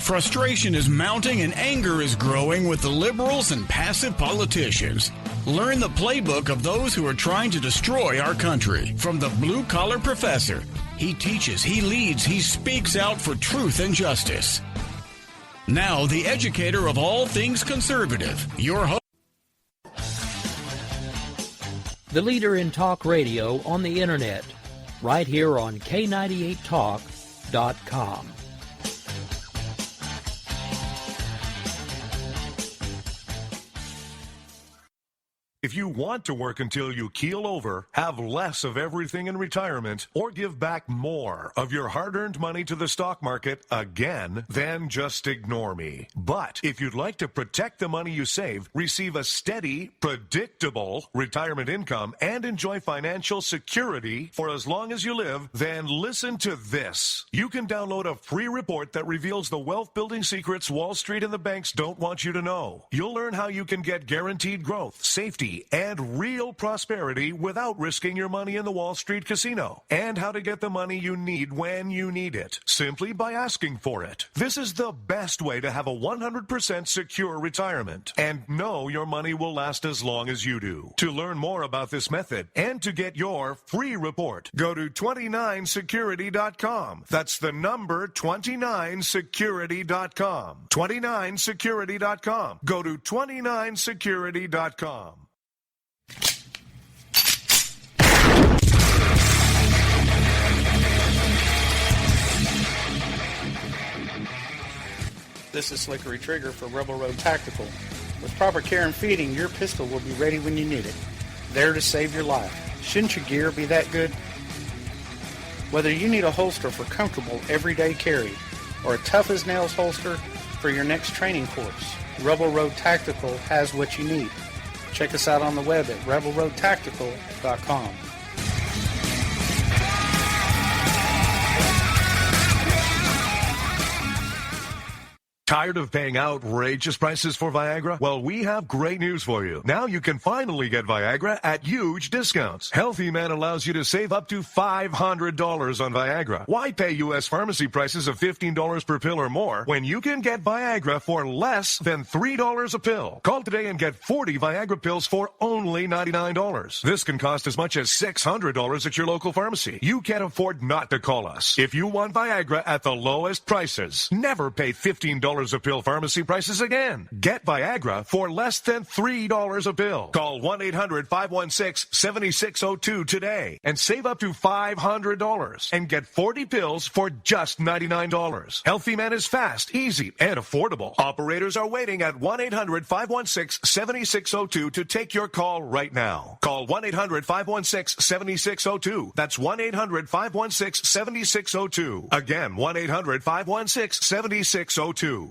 Frustration is mounting and anger is growing with the liberals and passive politicians. Learn the playbook of those who are trying to destroy our country. From the blue-collar professor, he teaches, he leads, he speaks out for truth and justice. Now, the educator of all things conservative, your host. The leader in talk radio on the internet, right here on K98Talk.com. If you want to work until you keel over, have less of everything in retirement, or give back more of your hard-earned money to the stock market again, then just ignore me. But if you'd like to protect the money you save, receive a steady, predictable retirement income, and enjoy financial security for as long as you live, then listen to this. You can download a free report that reveals the wealth-building secrets Wall Street and the banks don't want you to know. You'll learn how you can get guaranteed growth, safety, and real prosperity without risking your money in the Wall Street casino, and how to get the money you need when you need it, simply by asking for it. This is the best way to have a 100% secure retirement and know your money will last as long as you do. To learn more about this method and to get your free report, go to 29security.com. That's the number 29security.com. 29security.com. Go to 29security.com. This is Slickery Trigger for Rebel Road Tactical. With proper care and feeding, your pistol will be ready when you need it. There to save your life. Shouldn't your gear be that good? Whether you need a holster for comfortable everyday carry or a tough-as-nails holster for your next training course, Rebel Road Tactical has what you need. Check us out on the web at rebelroadtactical.com. Tired of paying outrageous prices for Viagra? Well, we have great news for you. Now you can finally get Viagra at huge discounts. Healthy Man allows you to save up to $500 on Viagra. Why pay U.S. pharmacy prices of $15 per pill or more when you can get Viagra for less than $3 a pill? Call today and get 40 Viagra pills for only $99. This can cost as much as $600 at your local pharmacy. You can't afford not to call us. If you want Viagra at the lowest prices, never pay $15 a pill pharmacy prices again. Get Viagra for less than $3 a pill. Call 1-800-516-7602 today and save up to $500 and get 40 pills for just $99. Healthy Man is fast, easy, and affordable. Operators are waiting at 1-800-516-7602 to take your call right now. Call 1-800-516-7602. That's 1-800-516-7602. Again, 1-800-516-7602.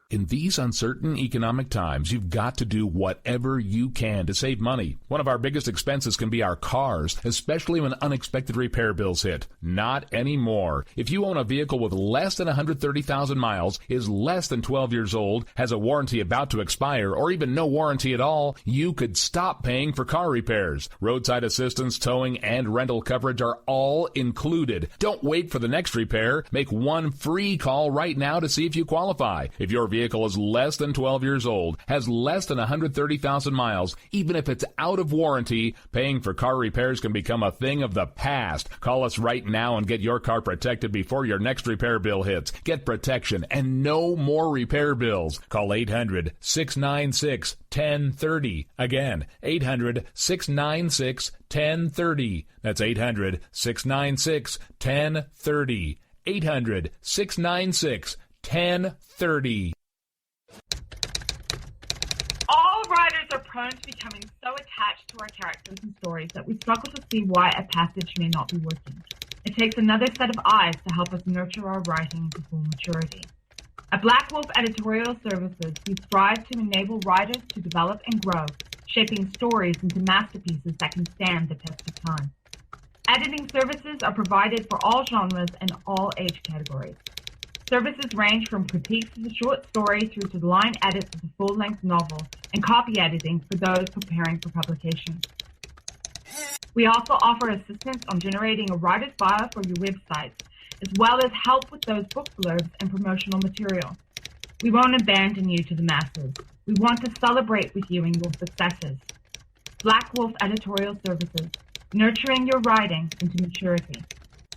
In these uncertain economic times, you've got to do whatever you can to save money. One of our biggest expenses can be our cars, especially when unexpected repair bills hit. Not anymore. If you own a vehicle with less than 130,000 miles, is less than 12 years old, has a warranty about to expire, or even no warranty at all, you could stop paying for car repairs. Roadside assistance, towing, and rental coverage are all included. Don't wait for the next repair. Make one free call right now to see if you qualify. If your vehicle is less than 12 years old, has less than 130,000 miles, even if it's out of warranty, paying for car repairs can become a thing of the past. Call us right now and get your car protected before your next repair bill hits. Get protection and no more repair bills. Call 800-696-1030. Again, 800-696-1030. That's 800-696-1030. 800-696-1030. All writers are prone to becoming so attached to our characters and stories that we struggle to see why a passage may not be working. It takes another set of eyes to help us nurture our writing to full maturity. At Black Wolf Editorial Services, we strive to enable writers to develop and grow, shaping stories into masterpieces that can stand the test of time. Editing services are provided for all genres and all age categories. Services range from critiques of the short story through to the line edits of the full-length novel and copy editing for those preparing for publication. We also offer assistance on generating a writer's bio for your websites, as well as help with those book blurbs and promotional material. We won't abandon you to the masses. We want to celebrate with you in your successes. Black Wolf Editorial Services, nurturing your writing into maturity.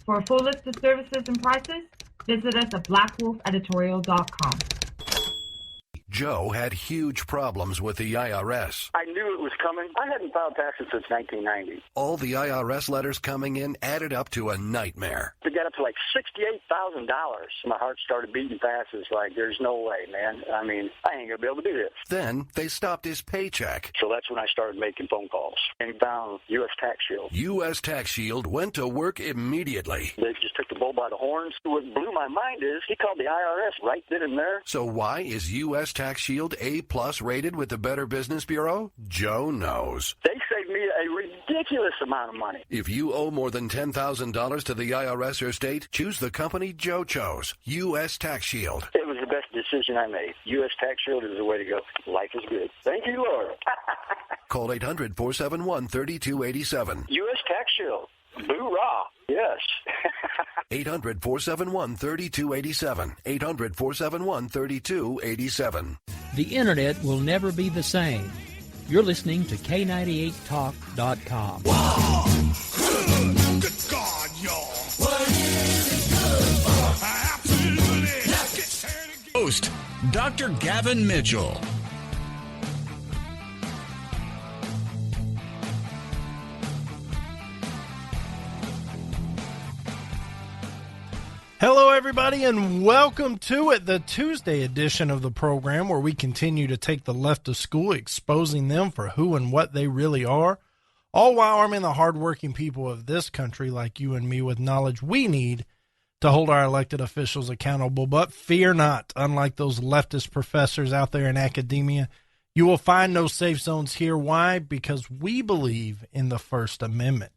For a full list of services and prices, visit us at blackwolfeditorial.com. Joe had huge problems with the IRS. I knew it was coming. I hadn't filed taxes since 1990. All the IRS letters coming in added up to a nightmare. To get up to like $68,000, my heart started beating fast. It's like, there's no way, man. I mean, I ain't going to be able to do this. Then they stopped his paycheck. So that's when I started making phone calls and found U.S. Tax Shield. U.S. Tax Shield went to work immediately. They just took the bull by the horns. What blew my mind is he called the IRS right then and there. So why is U.S. Tax Shield A+ rated with the Better Business Bureau? Joe knows. They saved me a ridiculous amount of money. If you owe more than $10,000 to the IRS or state, choose the company Joe chose, U.S. Tax Shield. It was the best decision I made. U.S. Tax Shield is the way to go. Life is good. Thank you, Lord. Call 800-471-3287. U.S. Tax Shield. Boo-rah. Yes. 800-471-3287. 800-471-3287. The Internet will never be the same. You're listening to K98Talk.com. Whoa! Good God, y'all. What is it good for? Absolutely. Host, Dr. Gavin Mitchell. Hello, everybody, and welcome to it, the Tuesday edition of the program where we continue to take the left of school, exposing them for who and what they really are, all while arming the hardworking people of this country like you and me with knowledge we need to hold our elected officials accountable. But fear not, unlike those leftist professors out there in academia, you will find no safe zones here. Why? Because we believe in the First Amendment.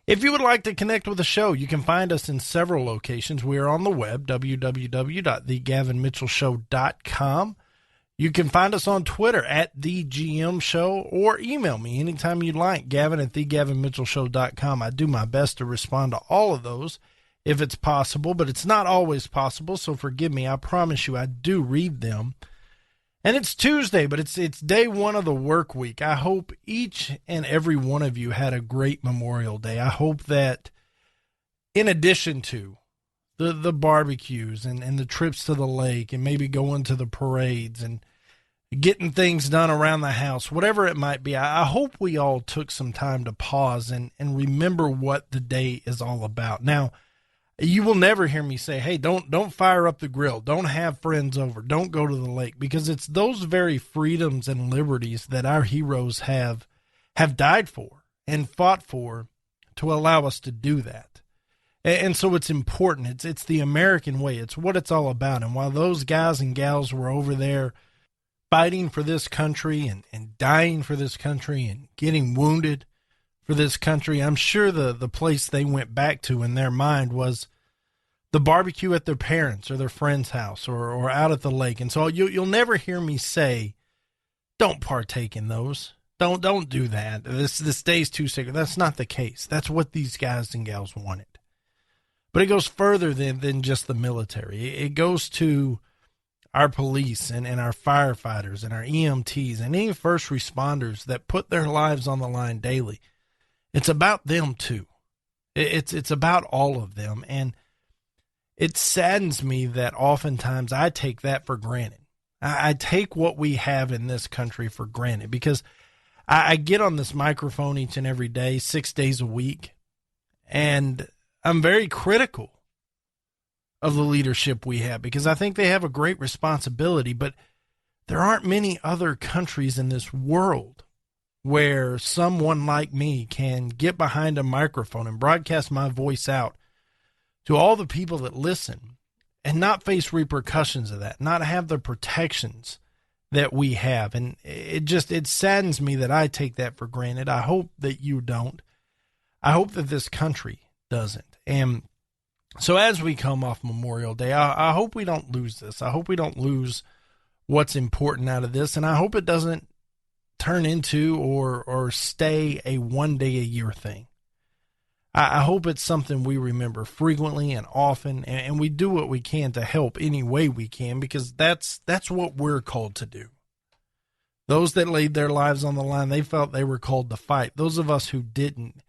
If you would like to connect with the show, you can find us in several locations. We are on the web, www.thegavinmitchellshow.com. You can find us on Twitter at TheGMShow, or email me anytime you'd like, Gavin@thegavinmitchellshow.com. I do my best to respond to all of those if it's possible, but it's not always possible, so forgive me. I promise you I do read them. And it's Tuesday, but it's day one of the work week. I hope each and every one of you had a great Memorial Day. I hope that in addition to the barbecues and the trips to the lake and maybe going to the parades and getting things done around the house, whatever it might be, I hope we all took some time to pause and remember what the day is all about. Now, you will never hear me say, hey, don't fire up the grill. Don't have friends over. Don't go to the lake, because it's those very freedoms and liberties that our heroes have died for and fought for to allow us to do that. And so it's important. It's the American way. It's what it's all about. And while those guys and gals were over there fighting for this country and dying for this country and getting wounded for this country, I'm sure the place they went back to in their mind was the barbecue at their parents' or their friend's house or out at the lake. And so you'll never hear me say, don't partake in those. Don't do that. This day's too sacred. That's not the case. That's what these guys and gals wanted. But it goes further than just the military. It goes to our police and our firefighters and our EMTs and any first responders that put their lives on the line daily. It's about them too. It's about all of them. And it saddens me that oftentimes I take that for granted. I take what we have in this country for granted, because I get on this microphone each and every day, 6 days a week, and I'm very critical of the leadership we have, because I think they have a great responsibility, but there aren't many other countries in this world where someone like me can get behind a microphone and broadcast my voice out to all the people that listen and not face repercussions of that, not have the protections that we have. And it saddens me that I take that for granted. I hope that you don't. I hope that this country doesn't. And so as we come off Memorial Day, I hope we don't lose this. I hope we don't lose what's important out of this. And I hope it doesn't turn into or stay a one day a year thing. I hope it's something we remember frequently and often, and we do what we can to help any way we can, because that's what we're called to do. Those that laid their lives on the line, they felt they were called to fight. Those of us who didn't,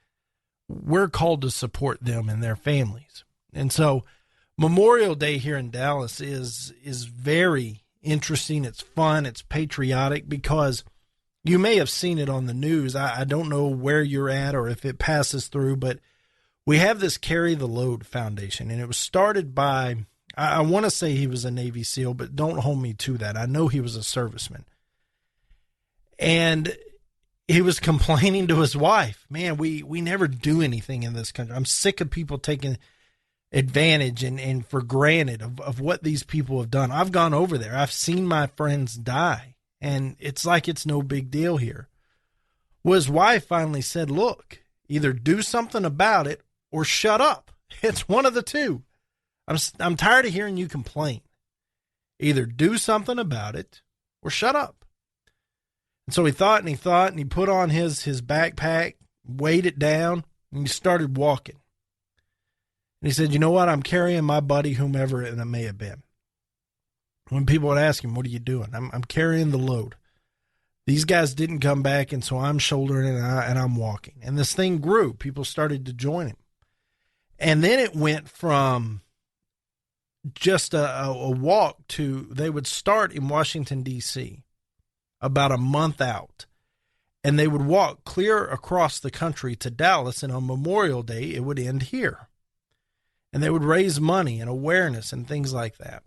we're called to support them and their families. And so Memorial Day here in Dallas is very interesting. It's fun. It's patriotic, because you may have seen it on the news. I don't know where you're at or if it passes through, but we have this Carry the Load Foundation, and it was started by, I want to say he was a Navy SEAL, but don't hold me to that. I know he was a serviceman. And he was complaining to his wife, man, we never do anything in this country. I'm sick of people taking advantage and for granted of what these people have done. I've gone over there. I've seen my friends die, and it's like it's no big deal here. Well, his wife finally said, look, either do something about it or shut up. It's one of the two. I'm tired of hearing you complain. Either do something about it or shut up. And so he thought, and he put on his backpack, weighed it down, and he started walking. And he said, you know what? I'm carrying my buddy, whomever it may have been. When people would ask him, what are you doing? I'm carrying the load. These guys didn't come back, and so I'm shouldering it, and I'm walking. And this thing grew. People started to join him. And then it went from just a walk to, they would start in Washington, D.C., about a month out. And they would walk clear across the country to Dallas, and on Memorial Day, it would end here. And they would raise money and awareness and things like that.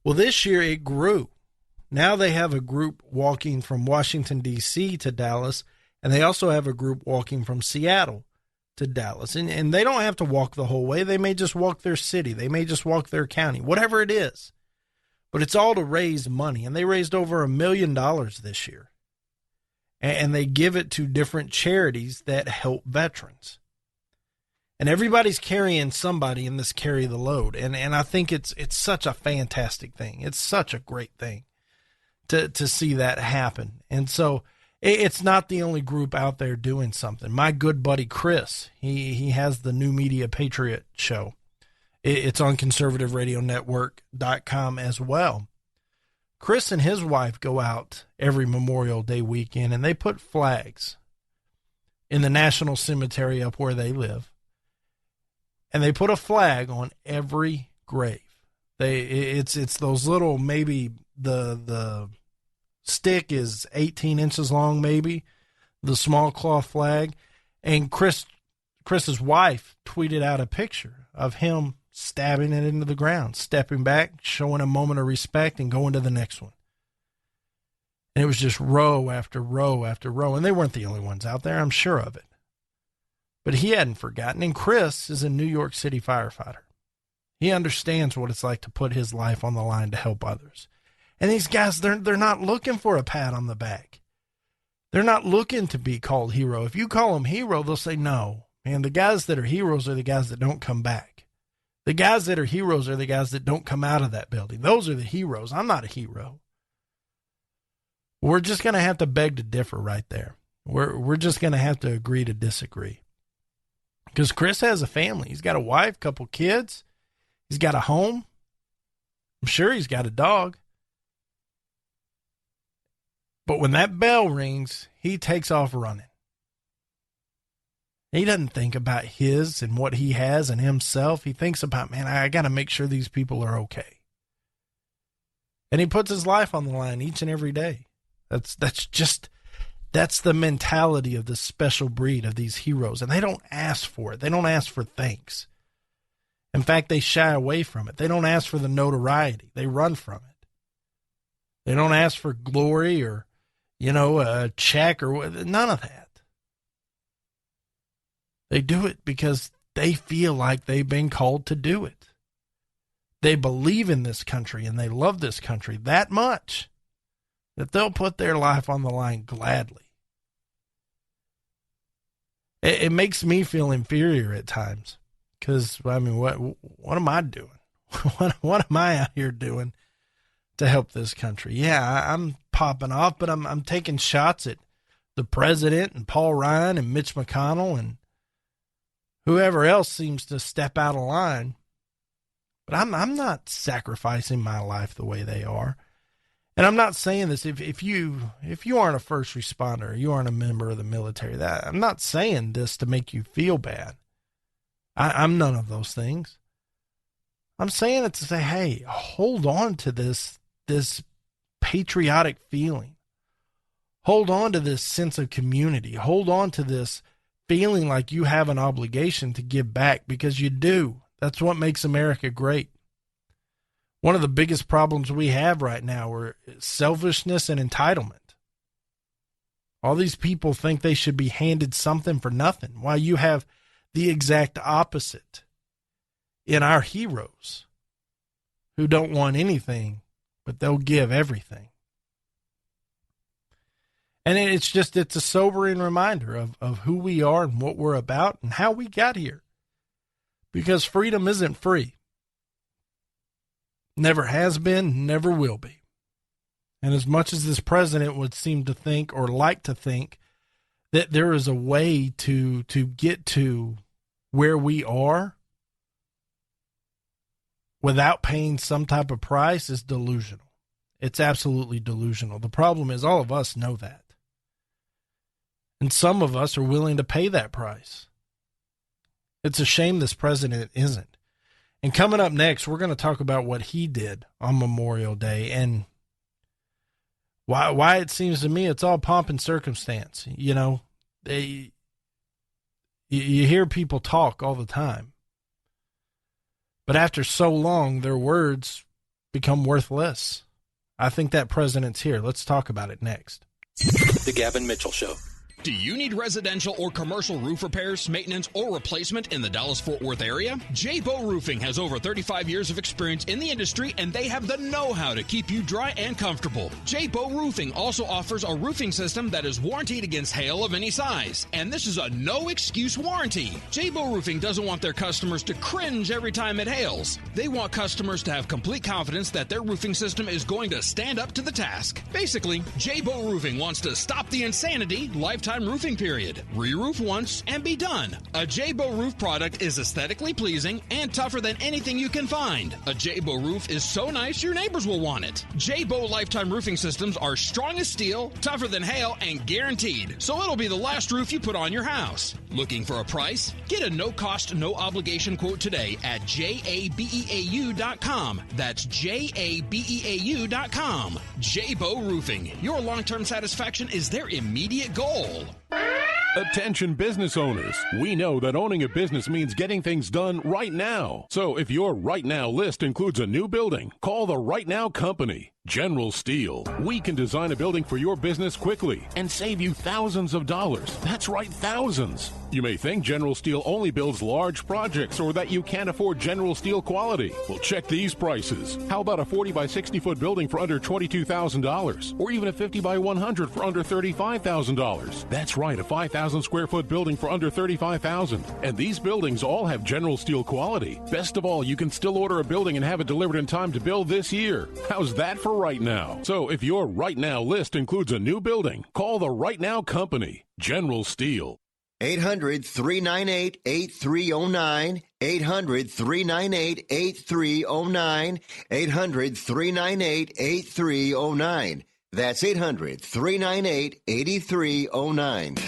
Well, this year it grew. Now they have a group walking from Washington, D.C. to Dallas, and they also have a group walking from Seattle to Dallas. And they don't have to walk the whole way. They may just walk their city. They may just walk their county, whatever it is. But it's all to raise money. And they raised over $1 million this year. And they give it to different charities that help veterans. And everybody's carrying somebody in this Carry the Load. And I think it's such a fantastic thing. It's such a great thing to see that happen. And so it's not the only group out there doing something. My good buddy Chris, he has the New Media Patriot show. It's on conservativeradionetwork.com as well. Chris and his wife go out every Memorial Day weekend, and they put flags in the National Cemetery up where they live. And they put a flag on every grave. It's those little, maybe the stick is 18 inches long, maybe, the small cloth flag. And Chris's wife tweeted out a picture of him stabbing it into the ground, stepping back, showing a moment of respect, and going to the next one. And it was just row after row after row. And they weren't the only ones out there, I'm sure of it. But he hadn't forgotten. And Chris is a New York City firefighter. He understands what it's like to put his life on the line to help others. And these guys, they're not looking for a pat on the back. They're not looking to be called hero. If you call them hero, they'll say, no. Man, the guys that are heroes are the guys that don't come back. The guys that are heroes are the guys that don't come out of that building. Those are the heroes. I'm not a hero. We're just going to have to beg to differ right there. We're just going to have to agree to disagree. Because Chris has a family. He's got a wife, couple kids. He's got a home. I'm sure he's got a dog. But when that bell rings, he takes off running. He doesn't think about his and what he has and himself. He thinks about, man, I got to make sure these people are okay. And he puts his life on the line each and every day. That's the mentality of this special breed of these heroes. And they don't ask for it. They don't ask for thanks. In fact, they shy away from it. They don't ask for the notoriety. They run from it. They don't ask for glory or, a check or none of that. They do it because they feel like they've been called to do it. They believe in this country and they love this country that much that they'll put their life on the line gladly. It makes me feel inferior at times because, what am I doing? What am I out here doing to help this country? Yeah, I'm popping off, but I'm taking shots at the president and Paul Ryan and Mitch McConnell and whoever else seems to step out of line. But I'm not sacrificing my life the way they are. And I'm not saying this if you aren't a first responder, you aren't a member of the military, that I'm not saying this to make you feel bad. I'm none of those things. I'm saying it to say, hey, hold on to this patriotic feeling. Hold on to this sense of community. Hold on to this feeling like you have an obligation to give back, because you do. That's what makes America great. One of the biggest problems we have right now are selfishness and entitlement. All these people think they should be handed something for nothing, while you have the exact opposite in our heroes who don't want anything, but they'll give everything. And it's a sobering reminder of who we are and what we're about and how we got here. Because freedom isn't free. Never has been, never will be. And as much as this president would seem to think, or like to think, that there is a way to get to where we are without paying some type of price, is delusional. It's absolutely delusional. The problem is all of us know that. And some of us are willing to pay that price. It's a shame this president isn't. And coming up next, we're going to talk about what he did on Memorial Day and why it seems to me it's all pomp and circumstance. You know, you hear people talk all the time. But after so long, their words become worthless. I think that president's here. Let's talk about it next. The Gavin Mitchell Show. Do you need residential or commercial roof repairs, maintenance, or replacement in the Dallas-Fort Worth area? J-Bow Roofing has over 35 years of experience in the industry, and they have the know-how to keep you dry and comfortable. J-Bow Roofing also offers a roofing system that is warranted against hail of any size, and this is a no-excuse warranty. J-Bow Roofing doesn't want their customers to cringe every time it hails. They want customers to have complete confidence that their roofing system is going to stand up to the task. Basically, J-Bow Roofing wants to stop the insanity lifetime roofing period. Re-roof once and be done. A J-Bow roof product is aesthetically pleasing and tougher than anything you can find. A J-Bow roof is so nice your neighbors will want it. J-Bow lifetime roofing systems are strong as steel, tougher than hail, and guaranteed. So it'll be the last roof you put on your house. Looking for a price? Get a no-cost, no-obligation quote today at jabeau.com. That's jabeau.com. J-Bow Roofing. Your long-term satisfaction is their immediate goal. Attention business owners. We know that owning a business means getting things done right now. So if your right now list includes a new building, call the Right Now Company. General Steel. We can design a building for your business quickly and save you thousands of dollars. That's right, thousands. You may think General Steel only builds large projects or that you can't afford General Steel quality. Well, check these prices. How about a 40 by 60 foot building for under $22,000? Or even a 50 by 100 for under $35,000? That's right, a 5,000 square foot building for under $35,000. And these buildings all have General Steel quality. Best of all, you can still order a building and have it delivered in time to build this year. How's that for right now? So if your right now list includes a new building, call the Right Now Company, General Steel. 800-398-8309. 800-398-8309. 800-398-8309. That's 800-398-8309.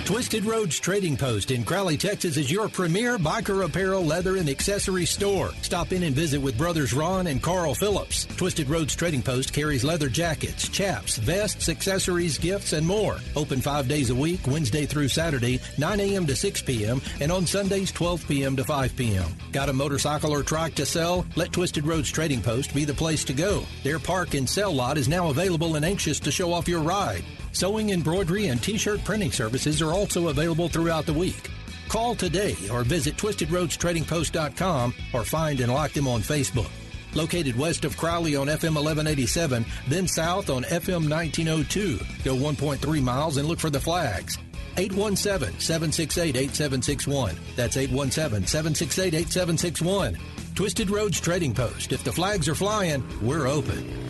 Twisted Roads Trading Post in Crowley, Texas is your premier biker apparel, leather, and accessory store. Stop in and visit with brothers Ron and Carl Phillips. Twisted Roads Trading Post carries leather jackets, chaps, vests, accessories, gifts, and more. Open 5 days a week, Wednesday through Saturday, 9 a.m. to 6 p.m., and on Sundays, 12 p.m. to 5 p.m. Got a motorcycle or trike to sell? Let Twisted Roads Trading Post be the place to go. Their park and sell lot is now available and anxious to show off your ride. Sewing, embroidery, and T-shirt printing services are also available throughout the week. Call today or visit TwistedRoadsTradingPost.com or find and like them on Facebook. Located west of Crowley on FM 1187, then south on FM 1902. Go 1.3 miles and look for the flags. 817-768-8761. That's 817-768-8761. Twisted Roads Trading Post. If the flags are flying, we're open.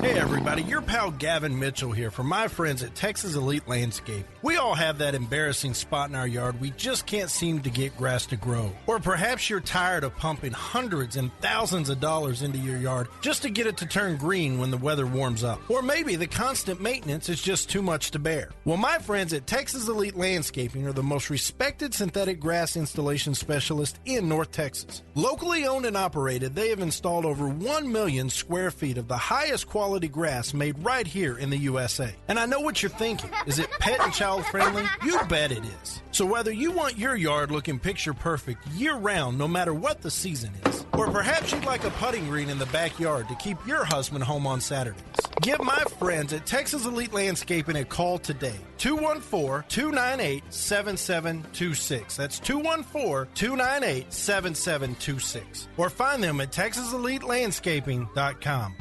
Hey everybody, your pal Gavin Mitchell here from my friends at Texas Elite Landscape. We all have that embarrassing spot in our yard we just can't seem to get grass to grow. Or perhaps you're tired of pumping hundreds and thousands of dollars into your yard just to get it to turn green when the weather warms up. Or maybe the constant maintenance is just too much to bear. Well, my friends at Texas Elite Landscaping are the most respected synthetic grass installation specialists in North Texas. Locally owned and operated, they have installed over 1 million square feet of the highest quality grass made right here in the USA. And I know what you're thinking. Is it pet and child friendly? You bet it is. So whether you want your yard looking picture perfect year round, no matter what the season is, or perhaps you'd like a putting green in the backyard to keep your husband home on Saturdays, give my friends at Texas Elite Landscaping a call today. 214-298-7726. That's 214-298-7726. Or find them at TexasEliteLandscaping.com.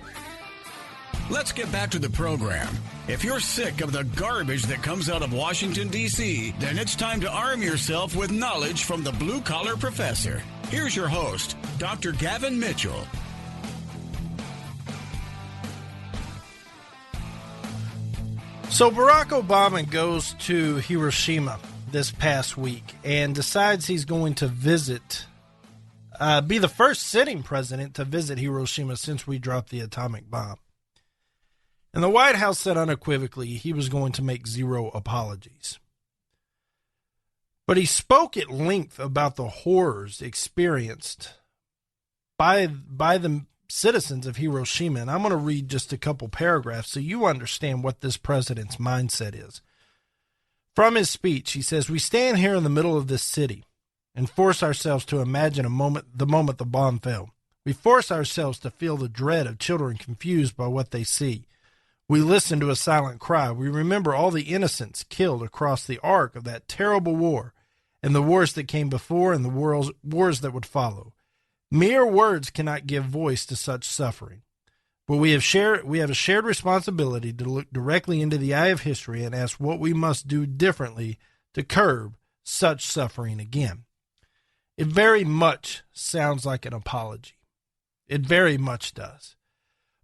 Let's get back to the program. If you're sick of the garbage that comes out of Washington, D.C., then it's time to arm yourself with knowledge from the Blue Collar Professor. Here's your host, Dr. Gavin Mitchell. So Barack Obama goes to Hiroshima this past week and decides he's going to visit, be the first sitting president to visit Hiroshima since we dropped the atomic bomb. And the White House said unequivocally he was going to make zero apologies. But he spoke at length about the horrors experienced by the citizens of Hiroshima. And I'm going to read just a couple paragraphs so you understand what this president's mindset is. From his speech, he says, "We stand here in the middle of this city and force ourselves to imagine the moment the bomb fell. We force ourselves to feel the dread of children confused by what they see. We listen to a silent cry. We remember all the innocents killed across the arc of that terrible war and the wars that came before and the wars that would follow. Mere words cannot give voice to such suffering. But we have a shared responsibility to look directly into the eye of history and ask what we must do differently to curb such suffering again." It very much sounds like an apology. It very much does.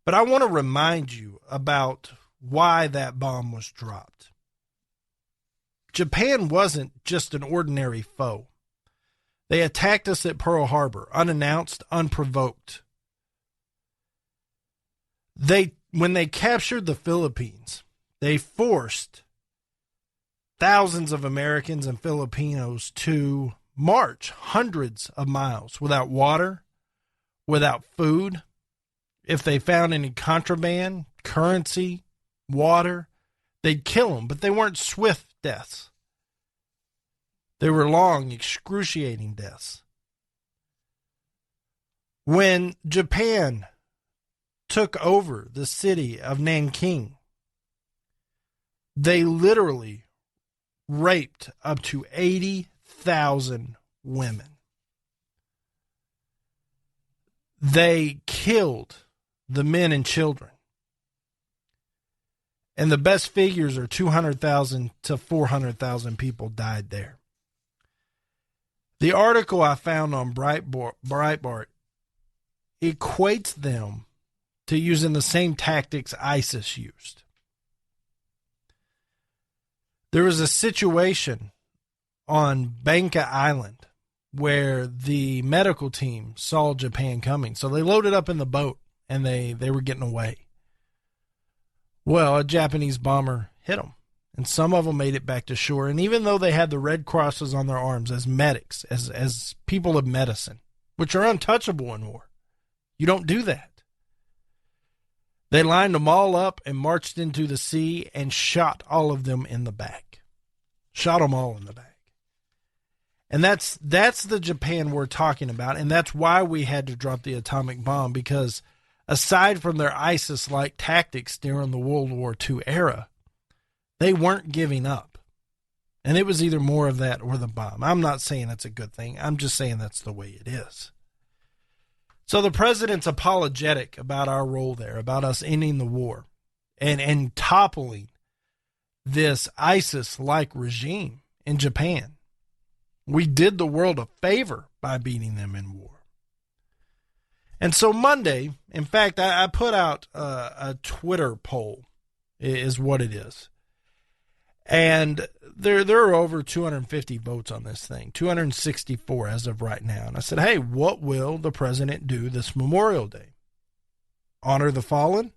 But I want to remind you about why that bomb was dropped. Japan wasn't just an ordinary foe. They attacked us at Pearl Harbor, unannounced, unprovoked. When they captured the Philippines, they forced thousands of Americans and Filipinos to march hundreds of miles without water, without food. If they found any contraband, currency, water, they'd kill them, but they weren't swift deaths. They were long, excruciating deaths. When Japan took over the city of Nanking, they literally raped up to 80,000 women. They killed the men and children. And the best figures are 200,000 to 400,000 people died there. The article I found on Breitbart equates them to using the same tactics ISIS used. There was a situation on Bangka Island where the medical team saw Japan coming. So they loaded up in the boat and they were getting away. Well, a Japanese bomber hit them, and some of them made it back to shore. And even though they had the red crosses on their arms as medics, as people of medicine, which are untouchable in war, you don't do that. They lined them all up and marched into the sea and shot all of them in the back. Shot them all in the back. And that's the Japan we're talking about, and that's why we had to drop the atomic bomb, because aside from their ISIS-like tactics during the World War II era, they weren't giving up. And it was either more of that or the bomb. I'm not saying that's a good thing. I'm just saying that's the way it is. So the president's apologetic about our role there, about us ending the war and toppling this ISIS-like regime in Japan. We did the world a favor by beating them in war. And so Monday, in fact, I put out a Twitter poll, is what it is. And there are over 250 votes on this thing, 264 as of right now. And I said, hey, what will the president do this Memorial Day? Honor the fallen,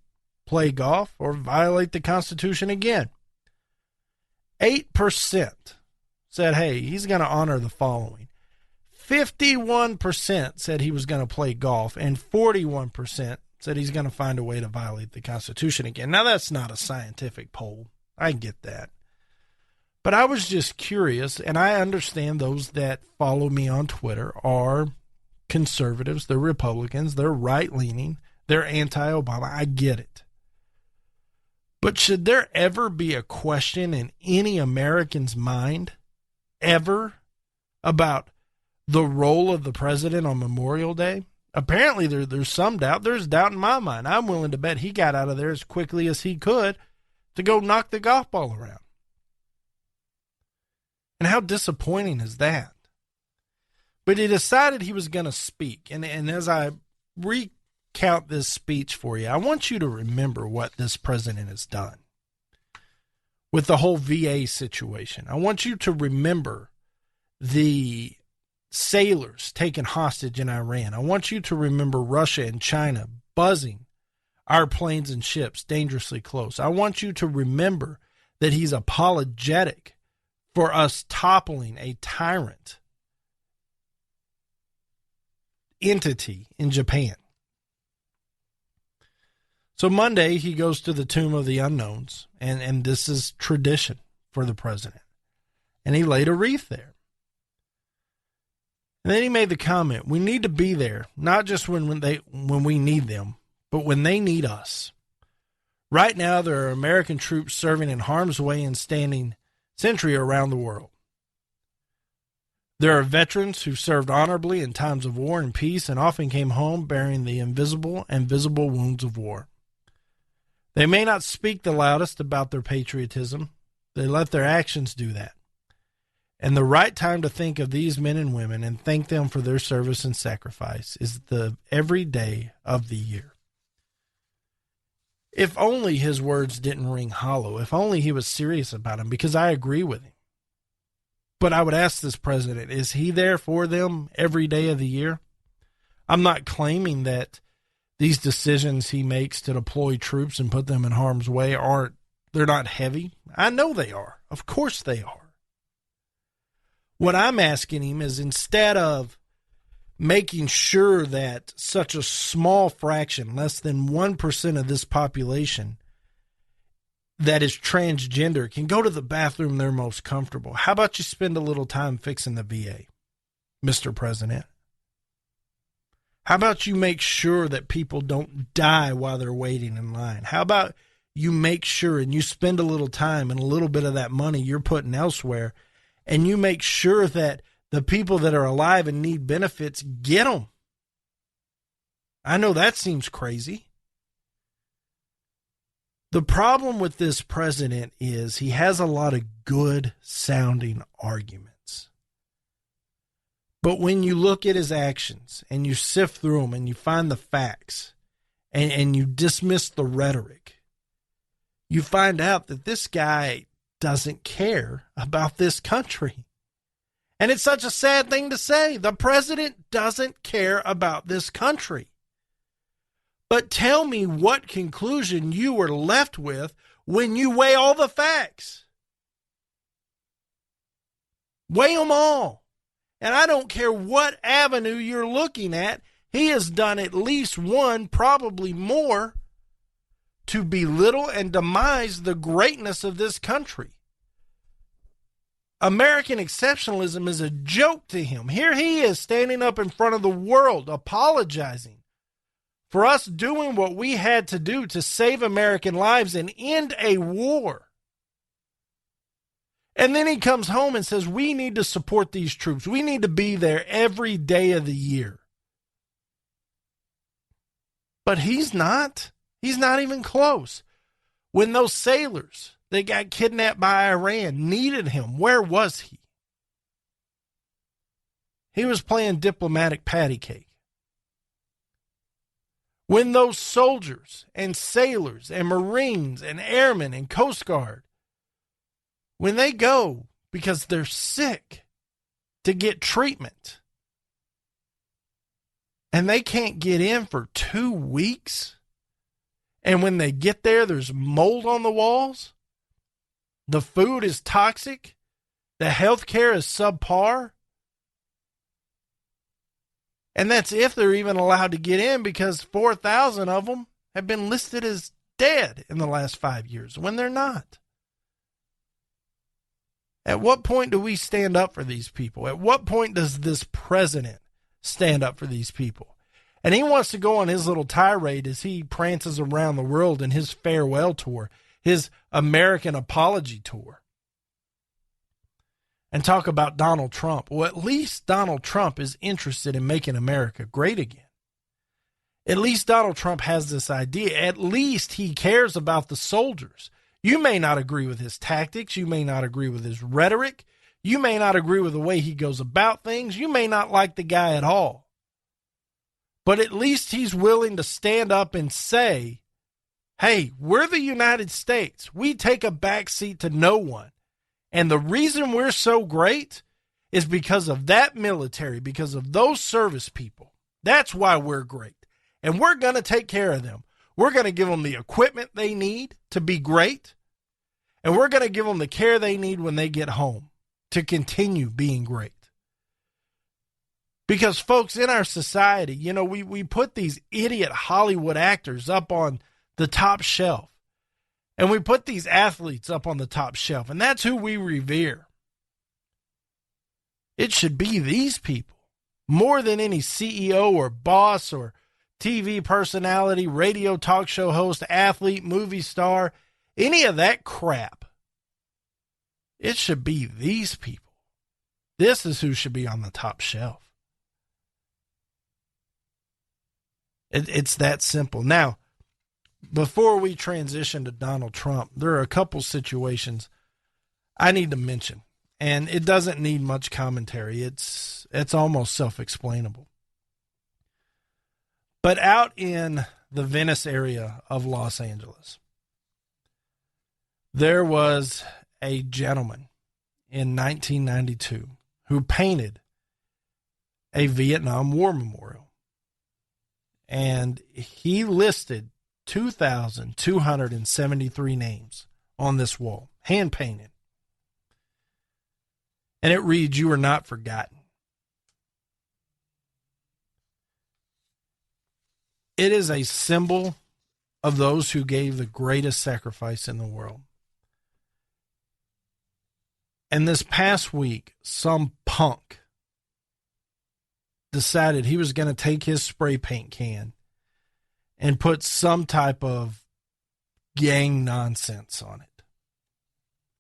play golf, or violate the Constitution again? 8% said, hey, he's going to honor the following. 51% said he was going to play golf, and 41% said he's going to find a way to violate the Constitution again. Now, that's not a scientific poll. I get that. But I was just curious, and I understand those that follow me on Twitter are conservatives, they're Republicans, they're right-leaning, they're anti-Obama. I get it. But should there ever be a question in any American's mind, ever, about the role of the president on Memorial Day? Apparently there's some doubt. There's doubt in my mind. I'm willing to bet he got out of there as quickly as he could to go knock the golf ball around. And how disappointing is that? But he decided he was going to speak. And as I recount this speech for you, I want you to remember what this president has done with the whole VA situation. I want you to remember the sailors taken hostage in Iran. I want you to remember Russia and China buzzing our planes and ships dangerously close. I want you to remember that he's apologetic for us toppling a tyrant entity in Japan. So Monday, he goes to the Tomb of the Unknowns, and this is tradition for the president. And he laid a wreath there. And then he made the comment, we need to be there, not just when we need them, but when they need us. Right now, there are American troops serving in harm's way and standing sentry around the world. There are veterans who served honorably in times of war and peace and often came home bearing the invisible and visible wounds of war. They may not speak the loudest about their patriotism. They let their actions do that. And the right time to think of these men and women and thank them for their service and sacrifice is the every day of the year. If only his words didn't ring hollow. If only he was serious about them, because I agree with him. But I would ask this president, is he there for them every day of the year? I'm not claiming that these decisions he makes to deploy troops and put them in harm's way they're not heavy. I know they are. Of course they are. What I'm asking him is, instead of making sure that such a small fraction, less than 1% of this population that is transgender can go to the bathroom they're most comfortable, how about you spend a little time fixing the VA, Mr. President? How about you make sure that people don't die while they're waiting in line? How about you make sure and you spend a little time and a little bit of that money you're putting elsewhere, and you make sure that the people that are alive and need benefits get them? I know that seems crazy. The problem with this president is he has a lot of good sounding arguments. But when you look at his actions and you sift through them and you find the facts and you dismiss the rhetoric, you find out that this guy doesn't care about this country. And it's such a sad thing to say. The president doesn't care about this country. But tell me what conclusion you were left with when you weigh all the facts. Weigh them all. And I don't care what avenue you're looking at, he has done at least one, probably more, to belittle and demise the greatness of this country. American exceptionalism is a joke to him. Here he is standing up in front of the world apologizing for us doing what we had to do to save American lives and end a war. And then he comes home and says, we need to support these troops. We need to be there every day of the year. But he's not. He's not even close. When those sailors that got kidnapped by Iran needed him, where was he? He was playing diplomatic patty cake. When those soldiers and sailors and Marines and airmen and Coast Guard, when they go because they're sick to get treatment and they can't get in for 2 weeks, and when they get there, there's mold on the walls, the food is toxic, the health care is subpar, and that's if they're even allowed to get in, because 4,000 of them have been listed as dead in the last 5 years when they're not. At what point do we stand up for these people? At what point does this president stand up for these people? And he wants to go on his little tirade as he prances around the world in his farewell tour, his American apology tour, and talk about Donald Trump. Well, at least Donald Trump is interested in making America great again. At least Donald Trump has this idea. At least he cares about the soldiers. You may not agree with his tactics. You may not agree with his rhetoric. You may not agree with the way he goes about things. You may not like the guy at all. But at least he's willing to stand up and say, hey, we're the United States. We take a backseat to no one. And the reason we're so great is because of that military, because of those service people. That's why we're great. And we're going to take care of them. We're going to give them the equipment they need to be great. And we're going to give them the care they need when they get home to continue being great. Because, folks, in our society, you know, we put these idiot Hollywood actors up on the top shelf. And we put these athletes up on the top shelf, and that's who we revere. It should be these people more than any CEO or boss or TV personality, radio talk show host, athlete, movie star, any of that crap. It should be these people. This is who should be on the top shelf. It's that simple. Now, before we transition to Donald Trump, there are a couple situations I need to mention, and it doesn't need much commentary. It's almost self-explainable. But out in the Venice area of Los Angeles, there was a gentleman in 1992 who painted a Vietnam War memorial, and he listed 2,273 names on this wall, hand-painted. And it reads, "You are not forgotten." It is a symbol of those who gave the greatest sacrifice in the world. And this past week, some punk decided he was going to take his spray paint can and put some type of gang nonsense on it.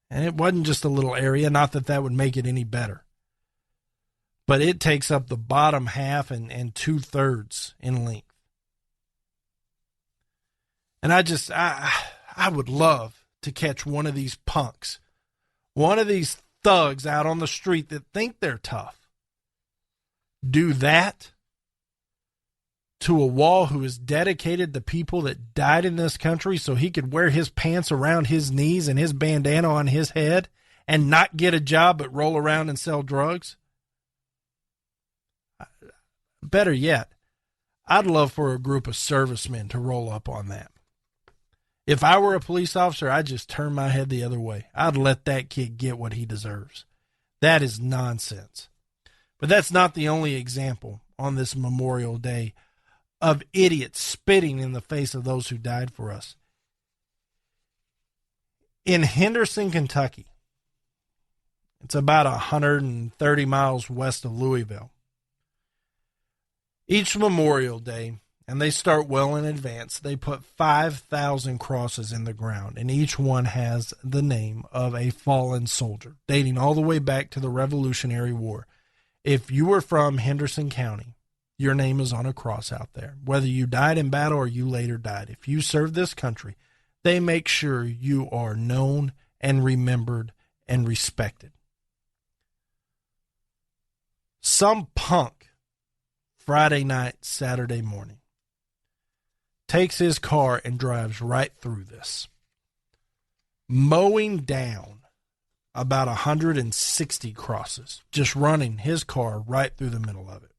And it wasn't just a little area, not that that would make it any better. But it takes up the bottom half and 2/3 in length. And I would love to catch one of these punks, one of these thugs out on the street that think they're tough, do that to a wall who is dedicated to people that died in this country so he could wear his pants around his knees and his bandana on his head and not get a job but roll around and sell drugs. Better yet, I'd love for a group of servicemen to roll up on that. If I were a police officer, I'd just turn my head the other way. I'd let that kid get what he deserves. That is nonsense. But that's not the only example on this Memorial Day of idiots spitting in the face of those who died for us. In Henderson, Kentucky, it's about 130 miles west of Louisville. Each Memorial Day, and they start well in advance, they put 5,000 crosses in the ground, and each one has the name of a fallen soldier, dating all the way back to the Revolutionary War. If you were from Henderson County, your name is on a cross out there. Whether you died in battle or you later died, if you served this country, they make sure you are known and remembered and respected. Some punk Friday night, Saturday morning takes his car and drives right through this, mowing down about 160 crosses, just running his car right through the middle of it.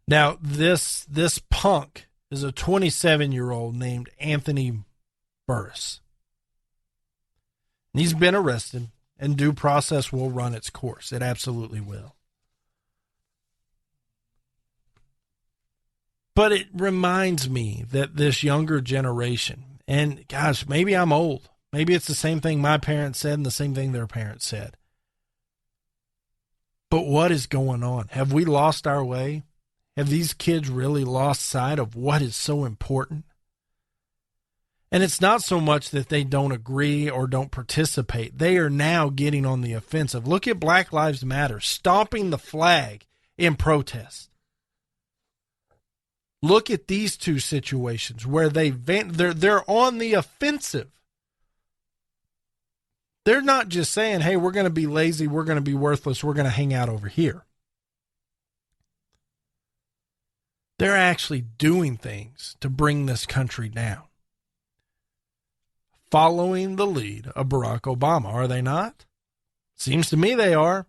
Now, this punk is a 27-year-old named Anthony Burris. And he's been arrested, and due process will run its course. It absolutely will. But it reminds me that this younger generation, and gosh, maybe I'm old. Maybe it's the same thing my parents said and the same thing their parents said. But what is going on? Have we lost our way? Have these kids really lost sight of what is so important? And it's not so much that they don't agree or don't participate. They are now getting on the offensive. Look at Black Lives Matter, stomping the flag in protest. Look at these two situations where they're on the offensive. They're not just saying, hey, we're going to be lazy, we're going to be worthless, we're going to hang out over here. They're actually doing things to bring this country down. Following the lead of Barack Obama, are they not? Seems to me they are.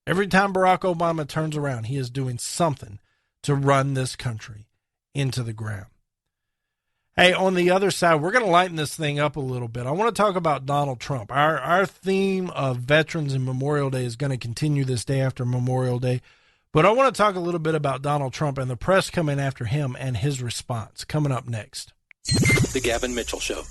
Every time Barack Obama turns around, he is doing something to run this country into the ground. Hey, on the other side, we're going to lighten this thing up a little bit. I want to talk about Donald Trump. Our theme of Veterans and Memorial Day is going to continue this day after Memorial Day. But I want to talk a little bit about Donald Trump and the press coming after him and his response. Coming up next. The Gavin Mitchell Show.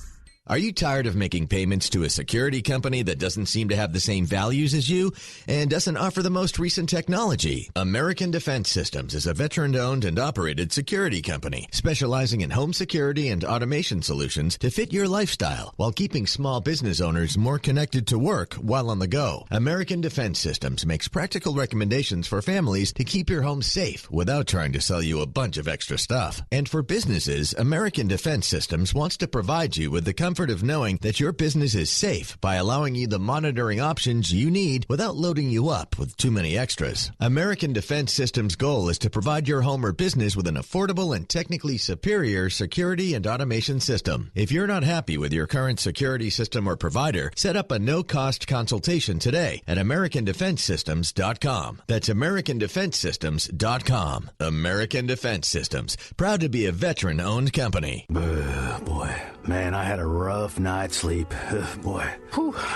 Are you tired of making payments to a security company that doesn't seem to have the same values as you and doesn't offer the most recent technology? American Defense Systems is a veteran-owned and operated security company specializing in home security and automation solutions to fit your lifestyle while keeping small business owners more connected to work while on the go. American Defense Systems makes practical recommendations for families to keep your home safe without trying to sell you a bunch of extra stuff. And for businesses, American Defense Systems wants to provide you with the comfort of knowing that your business is safe by allowing you the monitoring options you need without loading you up with too many extras. American Defense Systems' goal is to provide your home or business with an affordable and technically superior security and automation system. If you're not happy with your current security system or provider, set up a no-cost consultation today at AmericanDefenseSystems.com. That's AmericanDefenseSystems.com. American Defense Systems, proud to be a veteran-owned company. Boy, man, I had a rough night's sleep. Boy,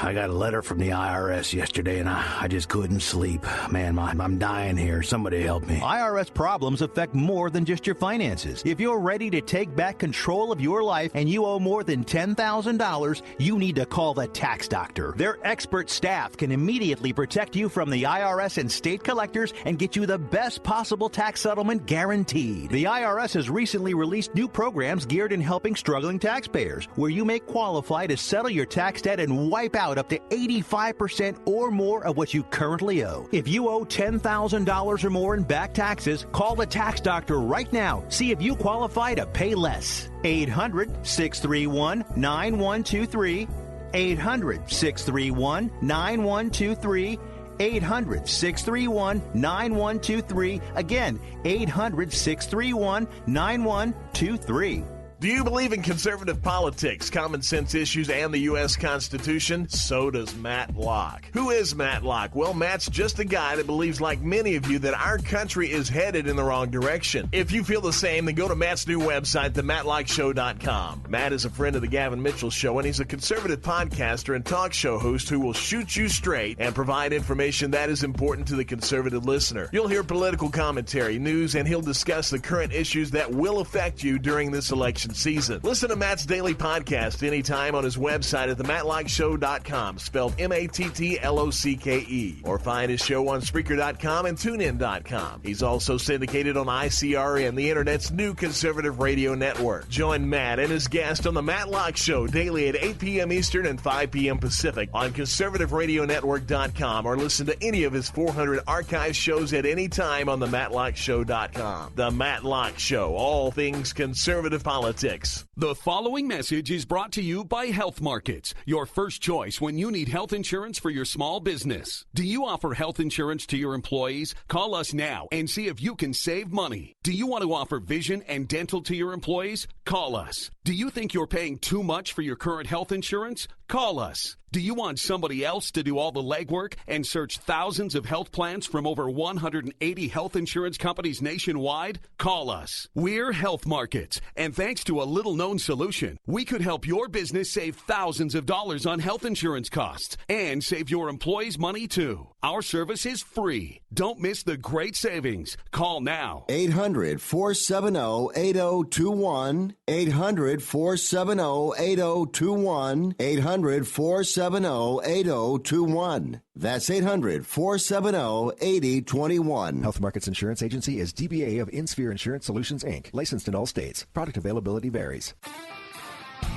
I got a letter from the IRS yesterday, and I just couldn't sleep. Man, I'm dying here. Somebody help me. IRS problems affect more than just your finances. If you're ready to take back control of your life and you owe more than $10,000, you need to call the Tax Doctor. Their expert staff can immediately protect you from the IRS and state collectors and get you the best possible tax settlement guaranteed. The IRS has recently released new programs geared in helping struggling taxpayers, where you may qualify to settle your tax debt and wipe out up to 85% or more of what you currently owe. If you owe $10,000 or more in back taxes, call the Tax Doctor right now. See if you qualify to pay less. 800-631-9123. 800-631-9123. 800-631-9123. Again, 800-631-9123. Do you believe in conservative politics, common sense issues, and the U.S. Constitution? So does Matt Locke. Who is Matt Locke? Well, Matt's just a guy that believes, like many of you, that our country is headed in the wrong direction. If you feel the same, then go to Matt's new website, themattlockshow.com. Matt is a friend of the Gavin Mitchell Show, and he's a conservative podcaster and talk show host who will shoot you straight and provide information that is important to the conservative listener. You'll hear political commentary, news, and he'll discuss the current issues that will affect you during this election season. Listen to Matt's daily podcast anytime on his website at themattlockshow.com, spelled MATTLOCKE, or find his show on Spreaker.com and TuneIn.com. He's also syndicated on ICRN, the internet's new conservative radio network. Join Matt and his guest on the Matt Locke Show daily at 8 p.m. Eastern and 5 p.m. Pacific on conservativeradionetwork.com, or listen to any of his 400 archive shows at any time on the MattLockeShow.com. The Matt Locke Show, all things conservative politics politics. The following message is brought to you by Health Markets, your first choice when you need health insurance for your small business. Do you offer health insurance to your employees? Call us now and see if you can save money. Do you want to offer vision and dental to your employees? Call us. Do you think you're paying too much for your current health insurance? Call us. Do you want somebody else to do all the legwork and search thousands of health plans from over 180 health insurance companies nationwide? Call us. We're Health Markets, and thanks to a little-known solution, we could help your business save thousands of dollars on health insurance costs and save your employees money, too. Our service is free. Don't miss the great savings. Call now. 800-470-8021. 800-470-8021. 800-470-8021. That's 800-470-8021. Health Markets Insurance Agency is DBA of InSphere Insurance Solutions, Inc., licensed in all states. Product availability varies.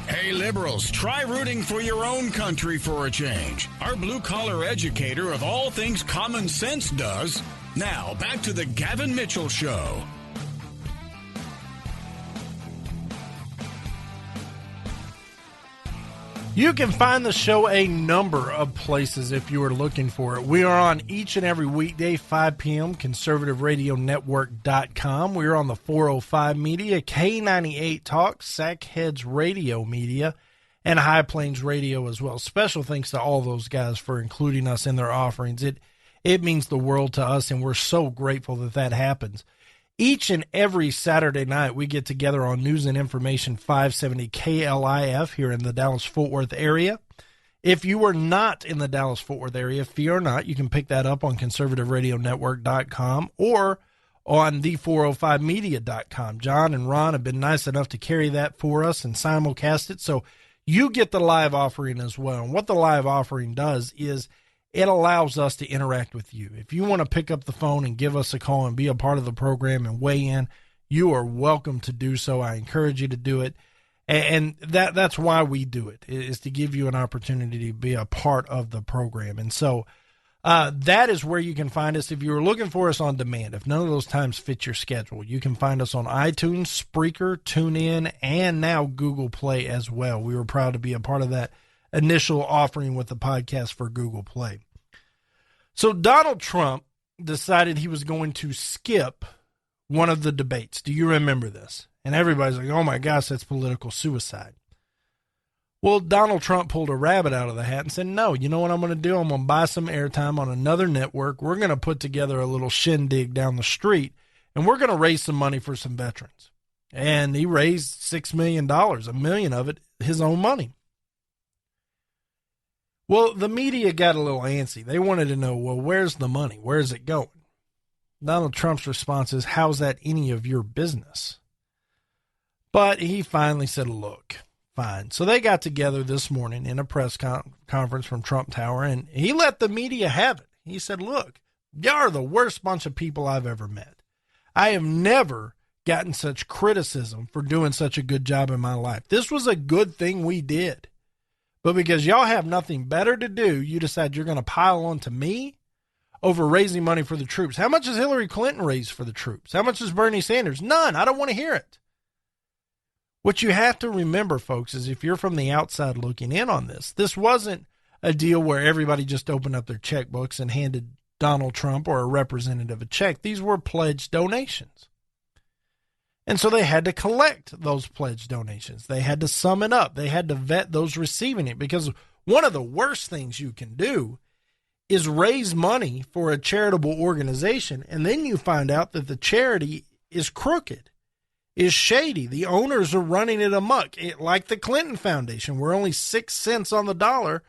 Hey, liberals, try rooting for your own country for a change. Our blue-collar educator of all things common sense does. Now, back to the Gavin Mitchell Show. You can find the show a number of places if you are looking for it. We are on each and every weekday, 5 p.m., conservativeradionetwork.com. We are on the 405 Media, K98 Talk, Sackheads Radio Media, and High Plains Radio as well. Special thanks to all those guys for including us in their offerings. It means the world to us, and we're so grateful that that happens. Each and every Saturday night, we get together on News and Information 570 KLIF here in the Dallas-Fort Worth area. If you are not in the Dallas-Fort Worth area, fear not, you can pick that up on conservativeradionetwork.com or on the405media.com. John and Ron have been nice enough to carry that for us and simulcast it, so you get the live offering as well. And what the live offering does is it allows us to interact with you. If you want to pick up the phone and give us a call and be a part of the program and weigh in, you are welcome to do so. I encourage you to do it. And that's why we do it, is to give you an opportunity to be a part of the program. And so that is where you can find us. If you're looking for us on demand, if none of those times fit your schedule, you can find us on iTunes, Spreaker, TuneIn, and now Google Play as well. We were proud to be a part of that initial offering with the podcast for Google Play. So Donald Trump decided he was going to skip one of the debates. Do you remember this? And everybody's like, oh my gosh, that's political suicide. Well, Donald Trump pulled a rabbit out of the hat and said, no, you know what I'm going to do? I'm going to buy some airtime on another network. We're going to put together a little shindig down the street, and we're going to raise some money for some veterans. And he raised $6 million, $1 million of it his own money. Well, the media got a little antsy. They wanted to know, well, where's the money? Where's it going? Donald Trump's response is, how's that any of your business? But he finally said, look, fine. So they got together this morning in a press conference from Trump Tower, and he let the media have it. He said, look, y'all are the worst bunch of people I've ever met. I have never gotten such criticism for doing such a good job in my life. This was a good thing we did. But because y'all have nothing better to do, you decide you're going to pile on to me over raising money for the troops. How much has Hillary Clinton raised for the troops? How much has Bernie Sanders? None. I don't want to hear it. What you have to remember, folks, is if you're from the outside looking in on this, this wasn't a deal where everybody just opened up their checkbooks and handed Donald Trump or a representative a check. These were pledged donations. And so they had to collect those pledge donations. They had to sum it up. They had to vet those receiving it, because one of the worst things you can do is raise money for a charitable organization, and then you find out that the charity is crooked, is shady. The owners are running it amok, like the Clinton Foundation, where only 6 cents on the dollar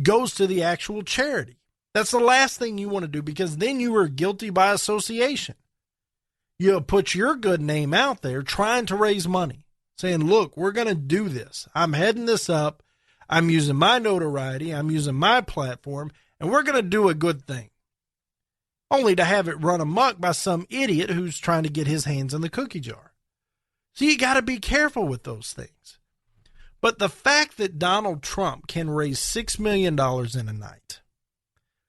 goes to the actual charity. That's the last thing you want to do, because then you are guilty by association. You put your good name out there trying to raise money, saying, look, we're going to do this. I'm heading this up. I'm using my notoriety. I'm using my platform, and we're going to do a good thing. Only to have it run amok by some idiot who's trying to get his hands in the cookie jar. So you got to be careful with those things. But the fact that Donald Trump can raise $6 million in a night,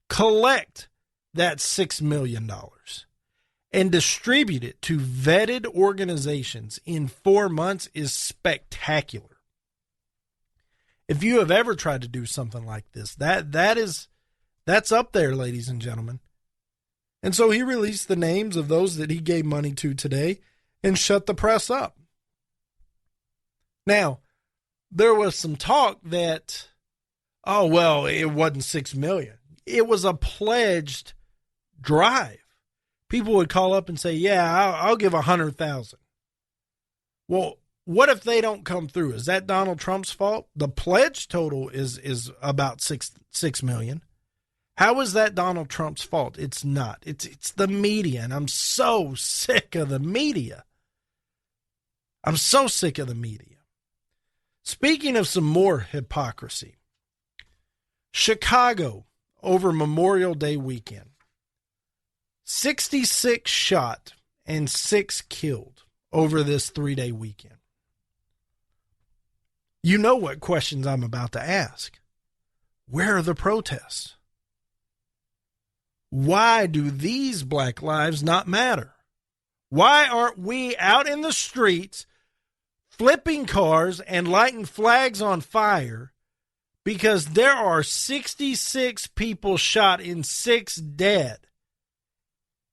collect that $6 million, and distribute it to vetted organizations in 4 months is spectacular. If you have ever tried to do something like this, that's up there, ladies and gentlemen. And so he released the names of those that he gave money to today and shut the press up. Now, there was some talk that, oh, well, it wasn't $6 million. It was a pledged drive. People would call up and say, yeah, I'll give 100,000. Well, what if they don't come through? Is that Donald Trump's fault? The pledge total is about $6 million. How is that Donald Trump's fault? It's not. It's the media, and I'm so sick of the media. I'm so sick of the media. Speaking of some more hypocrisy, Chicago over Memorial Day weekend, 66 shot and 6 killed over this 3-day weekend. You know what questions I'm about to ask. Where are the protests? Why do these black lives not matter? Why aren't we out in the streets flipping cars and lighting flags on fire because there are 66 people shot and 6 dead?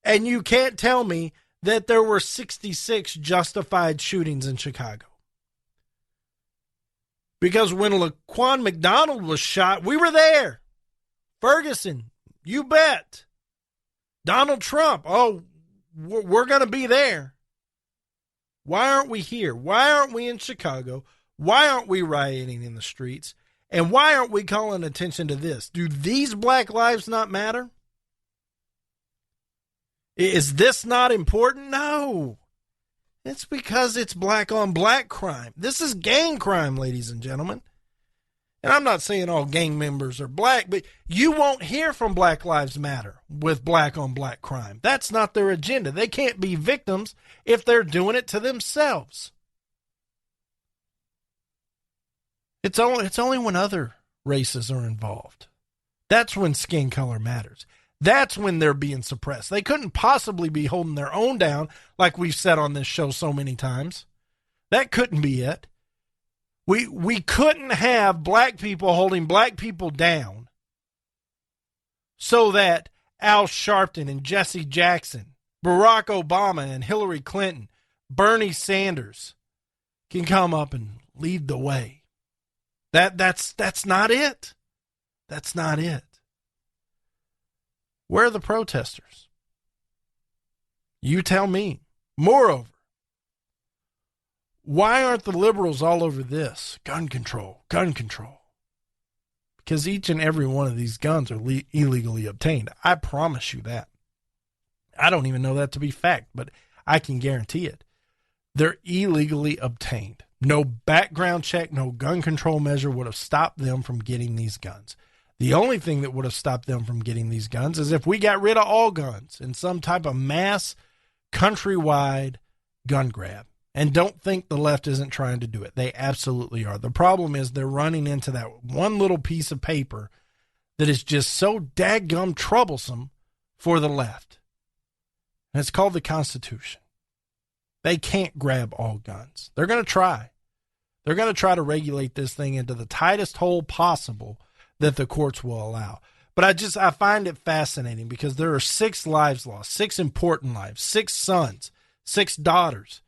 And you can't tell me that there were 66 justified shootings in Chicago. Because when Laquan McDonald was shot, we were there. Ferguson, you bet. Donald Trump, oh, we're going to be there. Why aren't we here? Why aren't we in Chicago? Why aren't we rioting in the streets? And why aren't we calling attention to this? Do these black lives not matter? Is this not important? No. It's because it's black on black crime. This is gang crime, ladies and gentlemen. And I'm not saying all gang members are black, but you won't hear from Black Lives Matter with black on black crime. That's not their agenda. They can't be victims if they're doing it to themselves. It's only when other races are involved. That's when skin color matters. That's when they're being suppressed. They couldn't possibly be holding their own down like we've said on this show so many times. That couldn't be it. We couldn't have black people holding black people down so that Al Sharpton and Jesse Jackson, Barack Obama and Hillary Clinton, Bernie Sanders can come up and lead the way. That's not it. That's not it. Where are the protesters? You tell me. Moreover, why aren't the liberals all over this? Gun control, gun control. Because each and every one of these guns are illegally obtained. I promise you that. I don't even know that to be fact, but I can guarantee it. They're illegally obtained. No background check, no gun control measure would have stopped them from getting these guns. The only thing that would have stopped them from getting these guns is if we got rid of all guns in some type of mass countrywide gun grab. And don't think the left isn't trying to do it. They absolutely are. The problem is they're running into that one little piece of paper that is just so dadgum troublesome for the left. And it's called the Constitution. They can't grab all guns. They're going to try. They're going to try to regulate this thing into the tightest hole possible that the courts will allow. But I find it fascinating because there are 6 lives lost, 6 important lives, 6 sons, 6 daughters,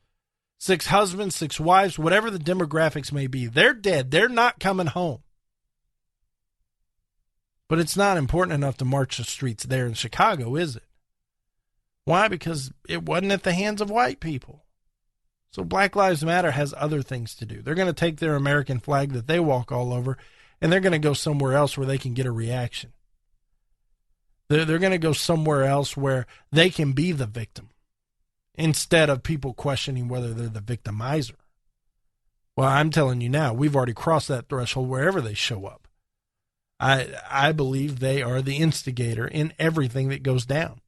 6 husbands, 6 wives, whatever the demographics may be. They're dead. They're not coming home. But it's not important enough to march the streets there in Chicago, is it? Why? Because it wasn't at the hands of white people. So Black Lives Matter has other things to do. They're going to take their American flag that they walk all over, and they're going to go somewhere else where they can get a reaction. They're going to go somewhere else where they can be the victim instead of people questioning whether they're the victimizer. Well, I'm telling you now, we've already crossed that threshold wherever they show up. I believe they are the instigator in everything that goes down.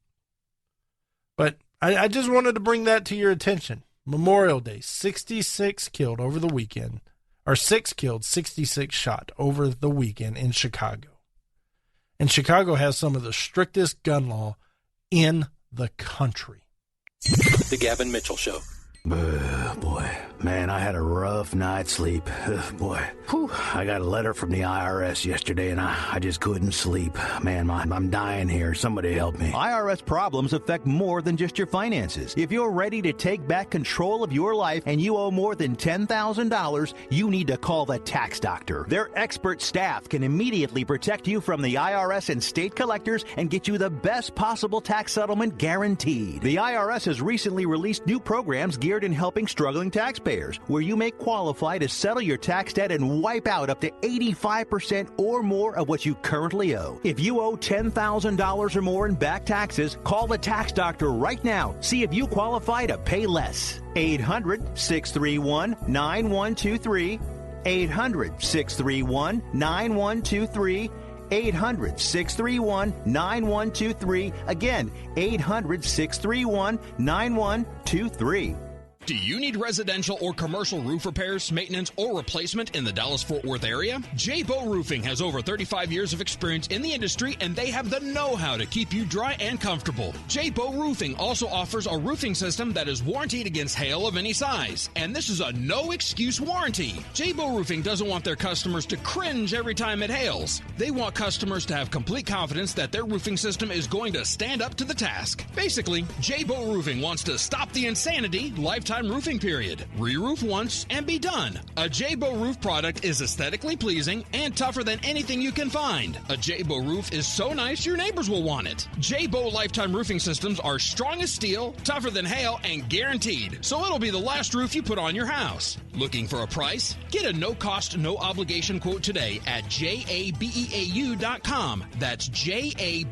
But I just wanted to bring that to your attention. Memorial Day, 66 killed over the weekend, or 6 killed, 66 shot over the weekend in Chicago. And Chicago has some of the strictest gun law in the country. The Gavin Mitchell Show. Boy, man, I had a rough night's sleep. Boy, I got a letter from the IRS yesterday, and I just couldn't sleep. Man, I'm dying here. Somebody help me. IRS problems affect more than just your finances. If you're ready to take back control of your life and you owe more than $10,000, you need to call the tax doctor. Their expert staff can immediately protect you from the IRS and state collectors and get you the best possible tax settlement guaranteed. The IRS has recently released new programs geared in helping struggling taxpayers, where you may qualify to settle your tax debt and wipe out up to 85% or more of what you currently owe. If you owe $10,000 or more in back taxes, call the tax doctor right now. See if you qualify to pay less. 800-631-9123. 800-631-9123. 800-631-9123. Again, 800-631-9123. Do you need residential or commercial roof repairs, maintenance, or replacement in the Dallas-Fort Worth area? J-Bow Roofing has over 35 years of experience in the industry, and they have the know-how to keep you dry and comfortable. J-Bow Roofing also offers a roofing system that is warranted against hail of any size, and this is a no-excuse warranty. J-Bow Roofing doesn't want their customers to cringe every time it hails. They want customers to have complete confidence that their roofing system is going to stand up to the task. Basically, J-Bow Roofing wants to stop the insanity lifetime roofing period. Re-roof once and be done. A J-Bow roof product is aesthetically pleasing and tougher than anything you can find. A J-Bow roof is so nice your neighbors will want it. J-Bow lifetime roofing systems are strong as steel, tougher than hail, and guaranteed. So it'll be the last roof you put on your house. Looking for a price? Get a no-cost, no-obligation quote today at jabeau.com. That's jabeau.com.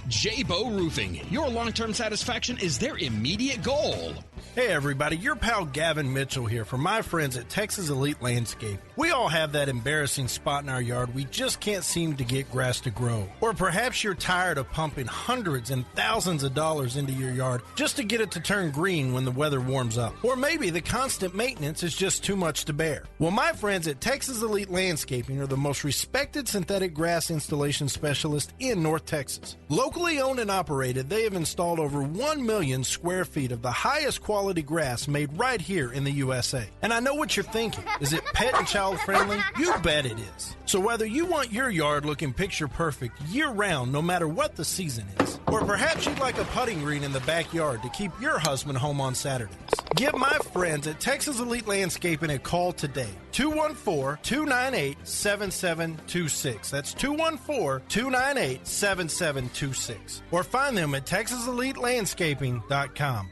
J-Bow Roofing. Your long-term satisfaction is their immediate goal. Hey everybody, your pal Gavin Mitchell here from my friends at Texas Elite Landscape. We all have that embarrassing spot in our yard we just can't seem to get grass to grow. Or perhaps you're tired of pumping hundreds and thousands of dollars into your yard just to get it to turn green when the weather warms up. Or maybe the constant maintenance is just too much to bear. Well, my friends at Texas Elite Landscaping are the most respected synthetic grass installation specialist in North Texas. Locally owned and operated, they have installed over 1 million square feet of the highest quality grass made right here in the USA. And I know what you're thinking. Is it pet and child friendly? You bet it is. So whether you want your yard looking picture perfect year round, no matter what the season is, or perhaps you'd like a putting green in the backyard to keep your husband home on Saturdays, give my friends at Texas Elite Landscaping a call today. 214-298-7726. That's 214-298-7726. Or find them at TexasEliteLandscaping.com.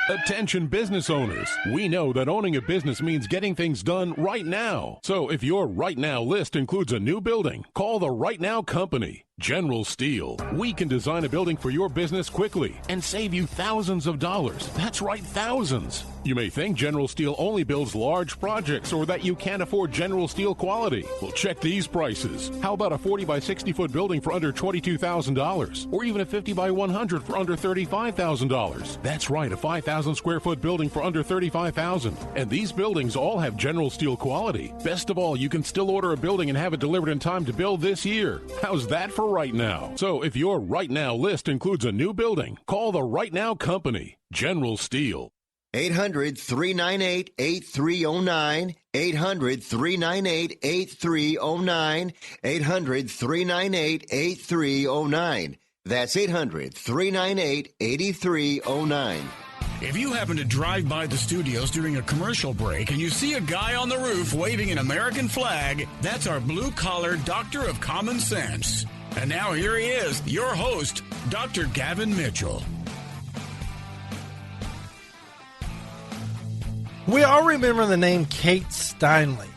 Attention business owners. We know that owning a business means getting things done right now. So if your right now list includes a new building, call the Right Now Company. General Steel. We can design a building for your business quickly and save you thousands of dollars. That's right, thousands. You may think General Steel only builds large projects or that you can't afford General Steel quality. Well, check these prices. How about a 40 by 60 foot building for under $22,000? Or even a 50 by 100 for under $35,000? That's right, a 5,000 square foot building for under $35,000. And these buildings all have General Steel quality. Best of all, you can still order a building and have it delivered in time to build this year. How's that for right now? So if your right now list includes a new building, call the Right Now Company. General Steel. 800-398-8309. 800-398-8309. 800-398-8309. That's 800-398-8309. If you happen to drive by the studios during a commercial break and you see a guy on the roof waving an American flag, that's our blue-collar doctor of common sense. And now here he is, your host, Dr. Gavin Mitchell. We all remember the name Kate Steinle.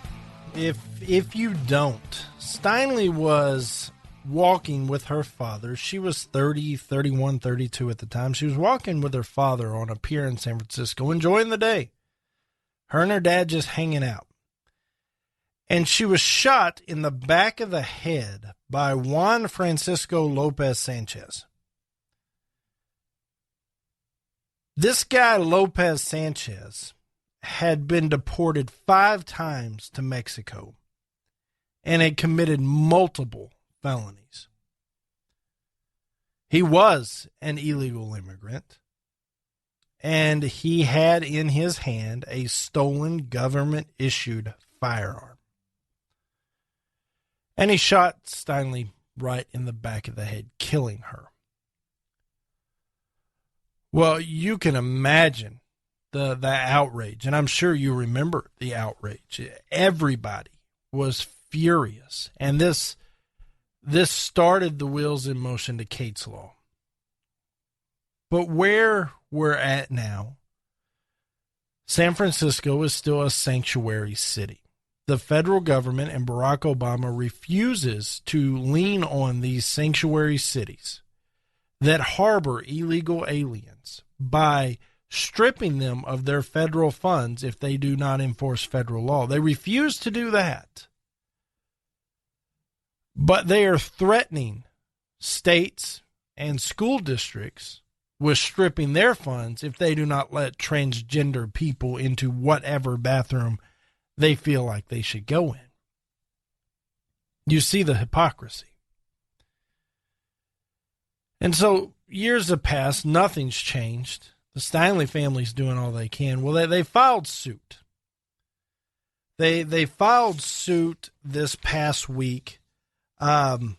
If you don't, Steinle was walking with her father. She was 30, 31, 32 at the time. She was walking with her father on a pier in San Francisco, enjoying the day. Her and her dad just hanging out. And she was shot in the back of the head by Juan Francisco Lopez Sanchez. This guy, Lopez Sanchez, had been deported 5 times to Mexico and had committed multiple felonies. He was an illegal immigrant. and he had in his hand a stolen government-issued firearm. And he shot Steinle right in the back of the head, killing her. Well, you can imagine the outrage, and I'm sure you remember the outrage. Everybody was furious, and this started the wheels in motion to Kate's Law. But where we're at now, San Francisco is still a sanctuary city. The federal government and Barack Obama refuses to lean on these sanctuary cities that harbor illegal aliens by stripping them of their federal funds if they do not enforce federal law. They refuse to do that. But they are threatening states and school districts with stripping their funds if they do not let transgender people into whatever bathroom they feel like they should go in. You see the hypocrisy. And so years have passed, nothing's changed. The Steinle family's doing all they can. Well, they filed suit. They filed suit this past week. I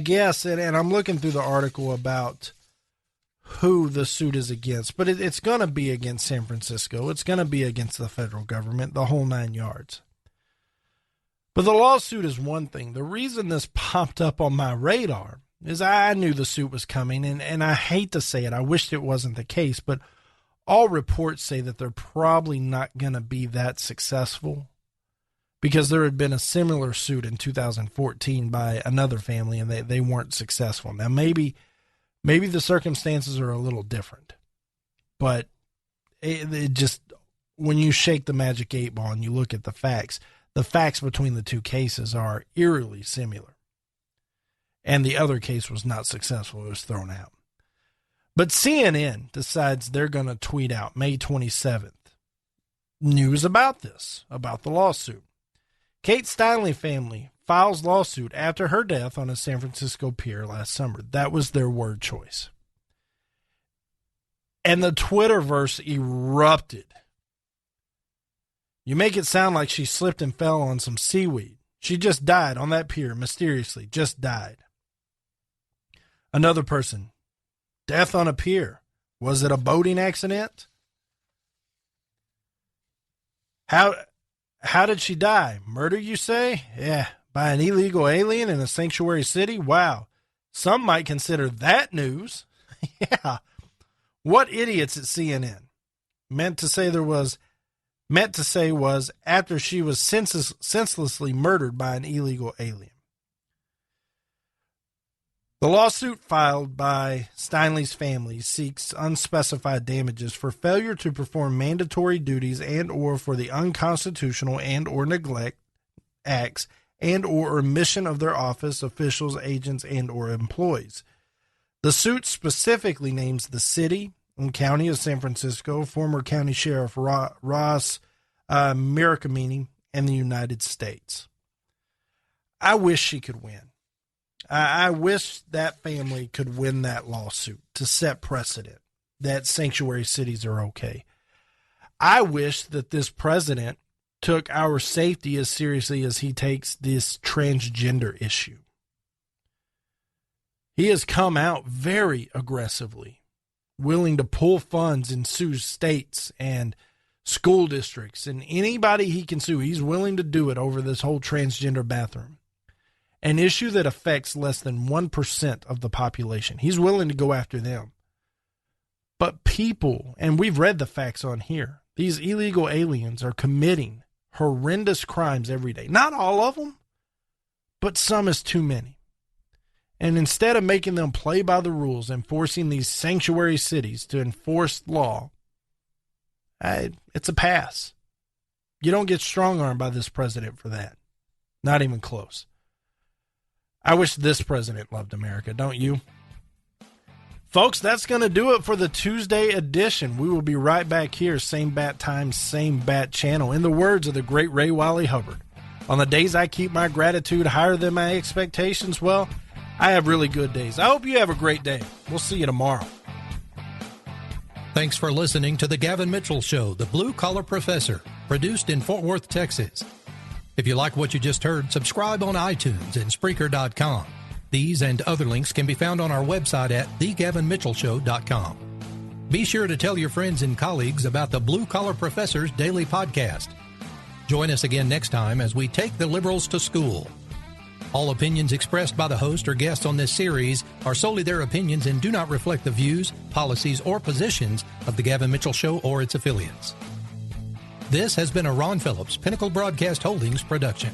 guess, and I'm looking through the article about who the suit is against, but it's going to be against San Francisco. It's going to be against the federal government, the whole 9 yards. But the lawsuit is one thing. The reason this popped up on my radar is I knew the suit was coming, and I hate to say it. I wished it wasn't the case, but all reports say that they're probably not going to be that successful because there had been a similar suit in 2014 by another family, and they weren't successful. Now, maybe the circumstances are a little different, but it just, when you shake the magic 8 ball and you look at the facts between the two cases are eerily similar. And the other case was not successful. It was thrown out. But CNN decides they're going to tweet out May 27th news about this, about the lawsuit. Kate Steinle family files lawsuit after her death on a San Francisco pier last summer. That was their word choice. And the Twitterverse erupted. You make it sound like she slipped and fell on some seaweed. She just died on that pier, mysteriously, just died. Another person, death on a pier. Was it a boating accident? How did she die? Murder, you say? Yeah, by an illegal alien in a sanctuary city? Wow. Some might consider that news. Yeah. What idiots at CNN meant to say was after she was senselessly murdered by an illegal alien. The lawsuit filed by Steinle's family seeks unspecified damages for failure to perform mandatory duties and or for the unconstitutional and or neglect acts and or omission of their office, officials, agents, and or employees. The suit specifically names the city and county of San Francisco, former County Sheriff Ross Miracamini, and the United States. I wish she could win. I wish that family could win that lawsuit to set precedent that sanctuary cities are okay. I wish that this president took our safety as seriously as he takes this transgender issue. He has come out very aggressively, willing to pull funds and sue states and school districts and anybody he can sue. He's willing to do it over this whole transgender bathroom. An issue that affects less than 1% of the population. He's willing to go after them. But people, and we've read the facts on here, these illegal aliens are committing horrendous crimes every day. Not all of them, but some is too many. And instead of making them play by the rules and forcing these sanctuary cities to enforce law, it's a pass. You don't get strong-armed by this president for that. Not even close. I wish this president loved America, don't you? Folks, that's going to do it for the Tuesday edition. We will be right back here, same bat time, same bat channel. In the words of the great Ray Wally Hubbard, on the days I keep my gratitude higher than my expectations, well, I have really good days. I hope you have a great day. We'll see you tomorrow. Thanks for listening to The Gavin Mitchell Show, the Blue Collar Professor, produced in Fort Worth, Texas. If you like what you just heard, subscribe on iTunes and Spreaker.com. These and other links can be found on our website at thegavinmitchellshow.com. Be sure to tell your friends and colleagues about the Blue Collar Professor's daily podcast. Join us again next time as we take the liberals to school. All opinions expressed by the host or guests on this series are solely their opinions and do not reflect the views, policies, or positions of the Gavin Mitchell Show or its affiliates. This has been a Ron Phillips Pinnacle Broadcast Holdings production.